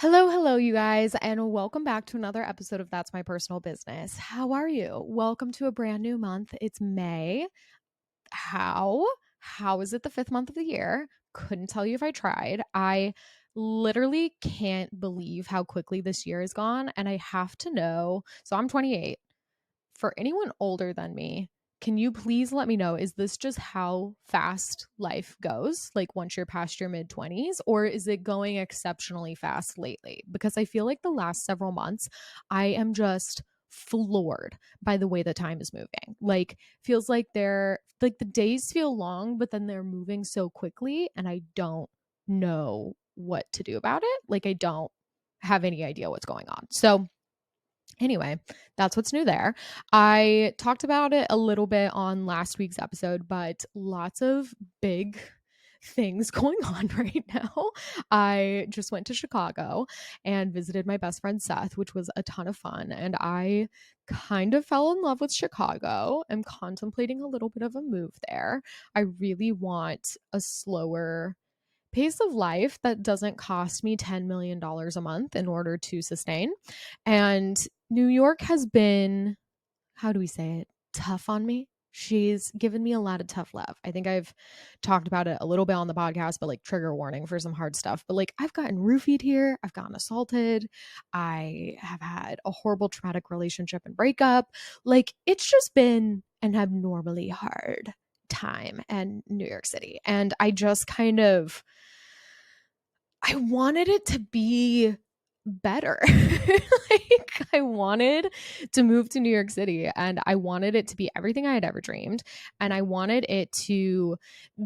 Hello, you guys, and welcome back to another episode of That's My Personal Business. How are you? Welcome to a brand new month. It's May. How? How is it the fifth month of the year? Couldn't tell you if I tried. I literally can't believe how quickly this year is gone, and I have to know. So I'm 28. For anyone older than me, can you please let me know, is this just how fast life goes? Like once you're past your mid 20s, or is it going exceptionally fast lately? Because I feel like the last several months, I am just floored by the way the time is moving. Like, feels like the days feel long, but then they're moving so quickly, and I don't know what to do about it. Like, I don't have any idea what's going on. So, anyway, that's what's new there. I talked about it a little bit on last week's episode, but lots of big things going on right now. I just went to Chicago and visited my best friend Seth, which was a ton of fun. And I kind of fell in love with Chicago. I'm contemplating a little bit of a move there. I really want a slower pace of life that doesn't cost me $10 million a month in order to sustain. And New York has been, how do we say it, tough on me. She's given me a lot of tough love. I think I've talked about it a little bit on the podcast, but like trigger warning for some hard stuff. But like I've gotten roofied here, I've gotten assaulted, I have had a horrible traumatic relationship and breakup. Like it's just been an abnormally hard time in New York City. And I just kind of I wanted it to be better. Like I wanted to move to New York City and I wanted it to be everything I had ever dreamed. And I wanted it to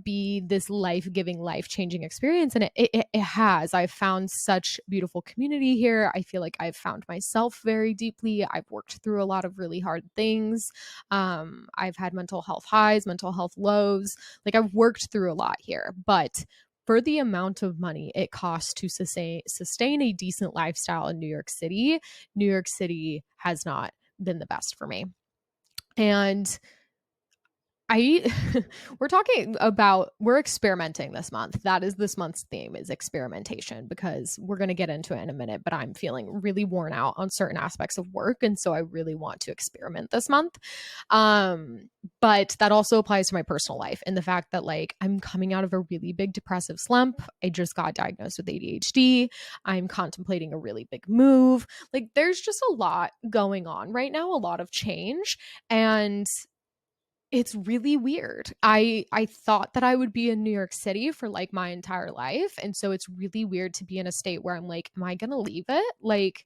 be this life-giving, life-changing experience. And it has. I've found such beautiful community here. I feel like I've found myself very deeply. I've worked through a lot of really hard things. I've had mental health highs, mental health lows. Like I've worked through a lot here. But for the amount of money it costs to sustain a decent lifestyle in New York City has not been the best for me. And I we're experimenting this month. That is this month's theme, is experimentation, because we're going to get into it in a minute, but I'm feeling really worn out on certain aspects of work, and so I really want to experiment this month. But that also applies to my personal life, and the fact that like I'm coming out of a really big depressive slump. I just got diagnosed with ADHD. I'm contemplating a really big move. Like there's just a lot going on right now, a lot of change, and it's really weird. I thought that I would be in New York City for like my entire life, and so it's really weird to be in a state where I'm like, am I going to leave it? Like,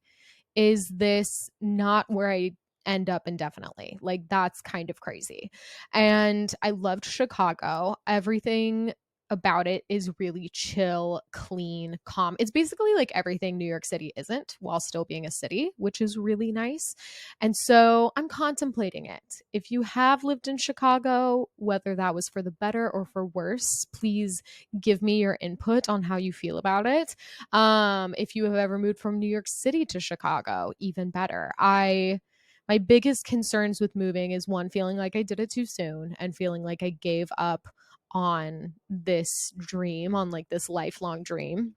is this not where I end up indefinitely? Like that's kind of crazy. And I loved Chicago. Everything about it is really chill, clean, calm. It's basically like everything New York City isn't, while still being a city, which is really nice. And so I'm contemplating it. If you have lived in Chicago, whether that was for the better or for worse, please give me your input on how you feel about it. If you have ever moved from New York City to Chicago, even better. My biggest concerns with moving is, one, feeling like I did it too soon and feeling like I gave up on this dream, on like this lifelong dream.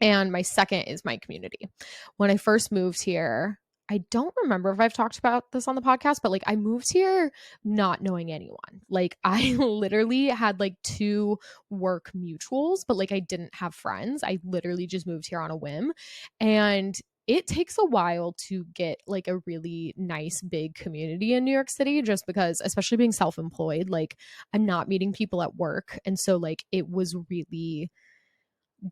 And my second is my community. When I first moved here, I don't remember if I've talked about this on the podcast, but like I moved here not knowing anyone. Like I literally had like two work mutuals, but like I didn't have friends. I literally just moved here on a whim. And it takes a while to get like a really nice big community in New York City, just because, especially being self-employed, like I'm not meeting people at work. And so like it was really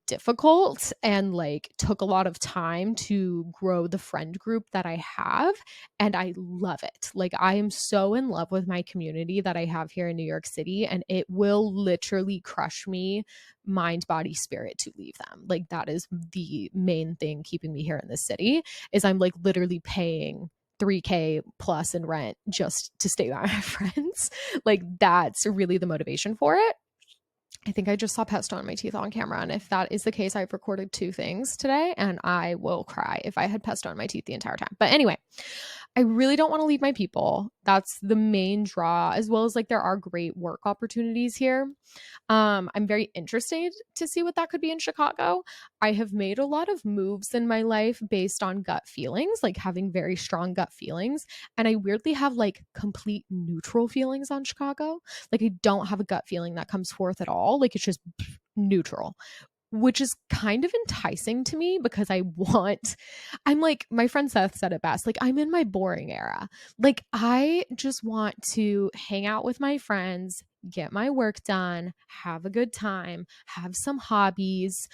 difficult and like took a lot of time to grow the friend group that I have, and I love it. Like I am so in love with my community that I have here in New York City, and it will literally crush me mind, body, spirit to leave them. Like that is the main thing keeping me here in this city, is I'm like literally paying 3K plus in rent just to stay by my friends. Like that's really the motivation for it. I think I just saw pesto on my teeth on camera. And if that is the case, I've recorded two things today and I will cry if I had pesto on my teeth the entire time. But anyway, I really don't want to leave my people. That's the main draw, as well as like there are great work opportunities here. I'm very interested to see what that could be in Chicago. I have made a lot of moves in my life based on gut feelings, like having very strong gut feelings. And I weirdly have like complete neutral feelings on Chicago. Like I don't have a gut feeling that comes forth at all. Like it's just neutral, which is kind of enticing to me because I'm like, my friend Seth said it best, like, I'm in my boring era. Like, I just want to hang out with my friends, get my work done, have a good time, have some hobbies,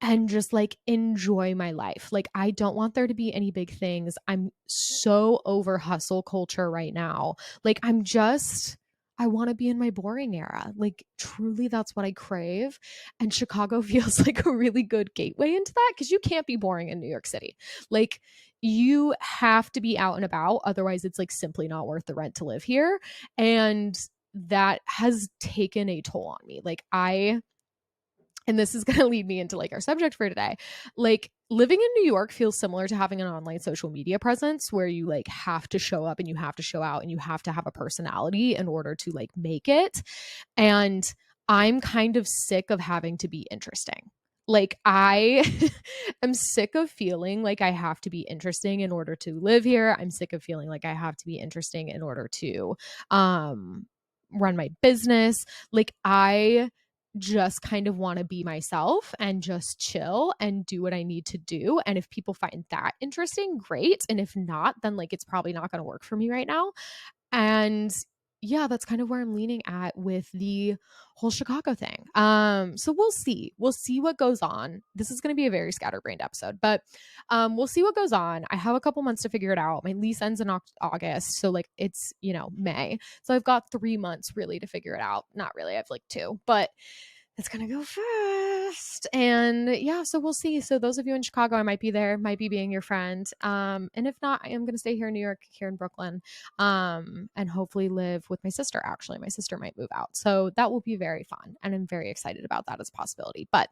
and just like enjoy my life. Like, I don't want there to be any big things. I'm so over hustle culture right now. Like, I want to be in my boring era. Like, truly, that's what I crave. And Chicago feels like a really good gateway into that because you can't be boring in New York City. Like, you have to be out and about. Otherwise, it's like simply not worth the rent to live here. And that has taken a toll on me. And this is going to lead me into like our subject for today. Like living in New York feels similar to having an online social media presence where you like have to show up and you have to show out and you have to have a personality in order to like make it. And I'm kind of sick of having to be interesting. Like I am sick of feeling like I have to be interesting in order to live here. I'm sick of feeling like I have to be interesting in order to um run my business. Like I just kind of want to be myself and just chill and do what I need to do. And if people find that interesting, great. And if not, then like it's probably not going to work for me right now. And yeah, that's kind of where I'm leaning at with the whole Chicago thing. So we'll see. We'll see what goes on. This is going to be a very scatterbrained episode, but we'll see what goes on. I have a couple months to figure it out. My lease ends in August, so like it's, May. So I've got 3 months really to figure it out. Not really. I have like 2, but it's gonna go fast. And yeah, so we'll see. So those of you in Chicago, I might be there, might be being your friend. And if not, I am gonna stay here in New York, here in Brooklyn, and hopefully live with my sister. Actually, my sister might move out. So that will be very fun. And I'm very excited about that as a possibility. But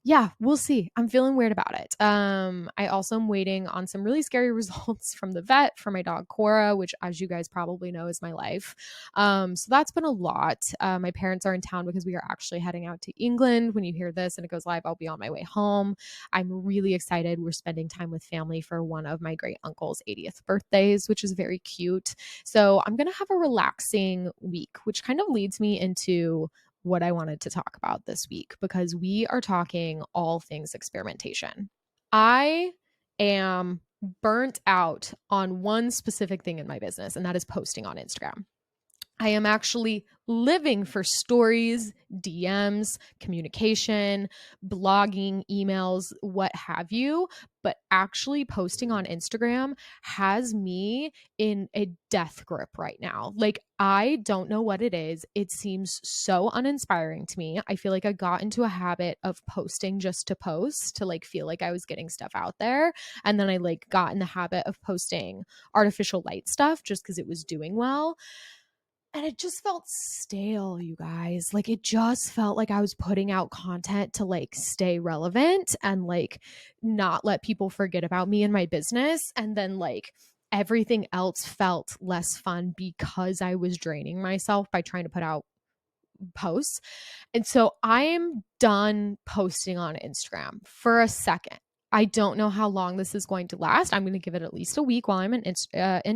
yeah, we'll see. I'm feeling weird about it. I also am waiting on some really scary results from the vet for my dog Cora, which, as you guys probably know, is my life. So that's been a lot. My parents are in town because we are actually heading out to England. When you hear this and it goes live, I'll be on my way home. I'm really excited. We're spending time with family for one of my great uncle's 80th birthdays, which is very cute. So I'm gonna have a relaxing week, which kind of leads me into what I wanted to talk about this week because we are talking all things experimentation. I am burnt out on one specific thing in my business, and that is posting on Instagram. I am actually living for stories, DMs, communication, blogging, emails, what have you. But actually posting on Instagram has me in a death grip right now. Like, I don't know what it is. It seems so uninspiring to me. I feel like I got into a habit of posting just to post, to like feel like I was getting stuff out there. And then I like got in the habit of posting artificial light stuff just because it was doing well. And it just felt stale, you guys. Like it just felt like I was putting out content to like stay relevant and like not let people forget about me and my business. And then like everything else felt less fun because I was draining myself by trying to put out posts. And so I am done posting on Instagram for a second. I don't know how long this is going to last. I'm going to give it at least a week while I'm in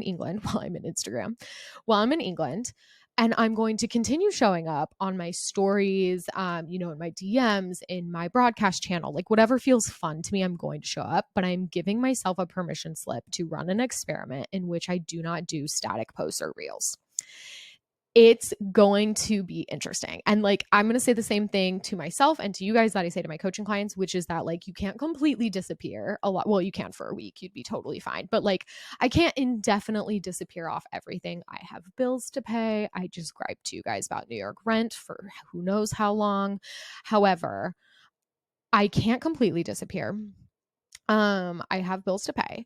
England, while I'm in Instagram, while I'm in England. And I'm going to continue showing up on my stories, in my DMs, in my broadcast channel, like whatever feels fun to me, I'm going to show up. But I'm giving myself a permission slip to run an experiment in which I do not do static posts or reels. It's going to be interesting. And like, I'm going to say the same thing to myself and to you guys that I say to my coaching clients, which is that like, you can't completely disappear a lot. Well, you can for a week. You'd be totally fine. But like, I can't indefinitely disappear off everything. I have bills to pay. I just griped to you guys about New York rent for who knows how long. However, I can't completely disappear. I have bills to pay,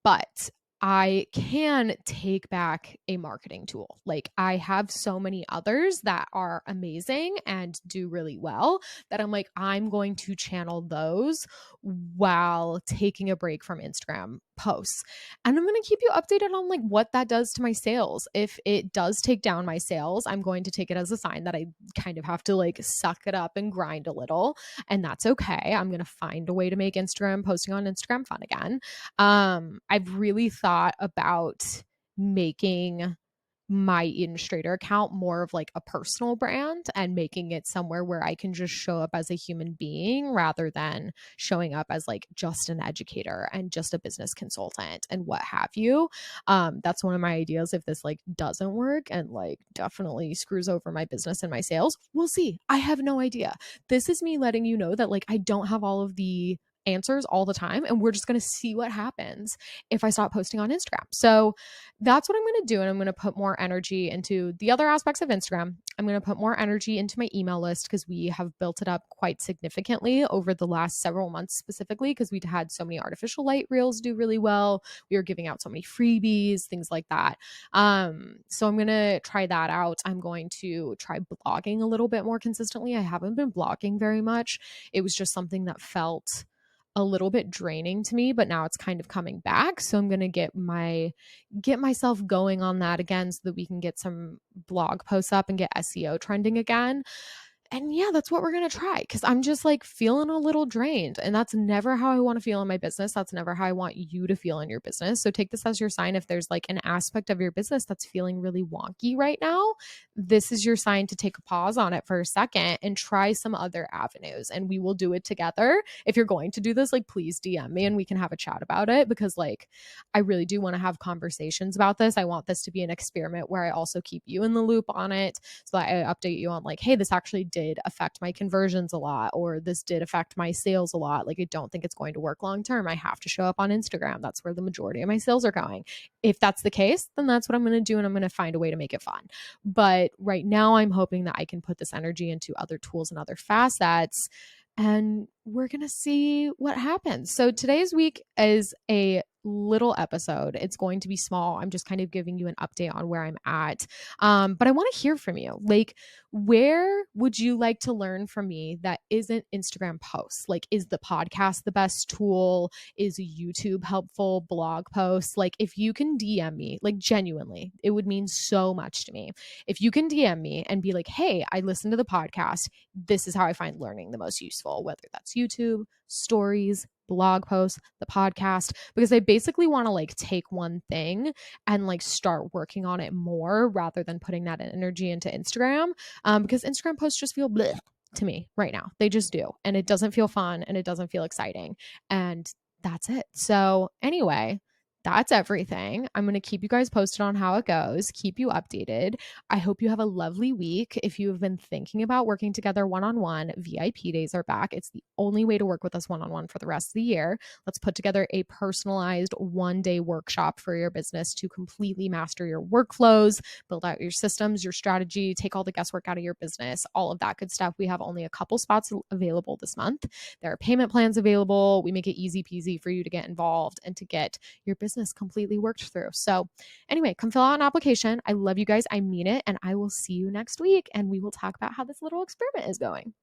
but I can take back a marketing tool. Like I have so many others that are amazing and do really well that I'm like, I'm going to channel those while taking a break from Instagram posts. And I'm going to keep you updated on like what that does to my sales. If it does take down my sales, I'm going to take it as a sign that I kind of have to like suck it up and grind a little. And that's okay. I'm going to find a way to make Instagram posting on Instagram fun again. I've really thought about making my Illustrator account more of like a personal brand and making it somewhere where I can just show up as a human being rather than showing up as like just an educator and just a business consultant and what have you. That's one of my ideas. If this like doesn't work and like definitely screws over my business and my sales, we'll see. I have no idea. This is me letting you know that like I don't have all of the answers all the time, and we're just going to see what happens if I stop posting on Instagram. So that's what I'm going to do. And I'm going to put more energy into the other aspects of Instagram. I'm going to put more energy into my email list because we have built it up quite significantly over the last several months, specifically because we'd had so many artificial light reels do really well. We were giving out so many freebies, things like that. So I'm going to try that out. I'm going to try blogging a little bit more consistently. I haven't been blogging very much. It was just something that felt a little bit draining to me, but now it's kind of coming back. So I'm going to get myself going on that again so that we can get some blog posts up and get SEO trending again. And yeah, that's what we're going to try because I'm just like feeling a little drained. And that's never how I want to feel in my business. That's never how I want you to feel in your business. So take this as your sign. If there's like an aspect of your business that's feeling really wonky right now, this is your sign to take a pause on it for a second and try some other avenues. And we will do it together. If you're going to do this, like please DM me and we can have a chat about it because like I really do want to have conversations about this. I want this to be an experiment where I also keep you in the loop on it so that I update you on like, hey, this actually did affect my conversions a lot, or this did affect my sales a lot. Like, I don't think it's going to work long term. I have to show up on Instagram. That's where the majority of my sales are going. If that's the case, then that's what I'm going to do. And I'm going to find a way to make it fun. But right now, I'm hoping that I can put this energy into other tools and other facets. And we're going to see what happens. So today's week is a little episode. It's going to be small. I'm just kind of giving you an update on where I'm at. But I want to hear from you. Like, where would you like to learn from me that isn't Instagram posts? Like, is the podcast the best tool? Is YouTube helpful? Blog posts? Like, if you can DM me, like genuinely, it would mean so much to me. If you can DM me and be like, hey, I listened to the podcast. This is how I find learning the most useful, whether that's YouTube, stories, blog posts, the podcast, because I basically want to like take one thing and like start working on it more rather than putting that energy into Instagram. Because Instagram posts just feel bleh to me right now. They just do. And it doesn't feel fun and it doesn't feel exciting. And that's it. So anyway, that's everything. I'm going to keep you guys posted on how it goes, keep you updated. I hope you have a lovely week. If you have been thinking about working together one-on-one, VIP days are back. It's the only way to work with us one-on-one for the rest of the year. Let's put together a personalized one-day workshop for your business to completely master your workflows, build out your systems, your strategy, take all the guesswork out of your business, all of that good stuff. We have only a couple spots available this month. There are payment plans available. We make it easy peasy for you to get involved and to get your business completely worked through. So anyway, come fill out an application. I love you guys. I mean it. And I will see you next week and we will talk about how this little experiment is going.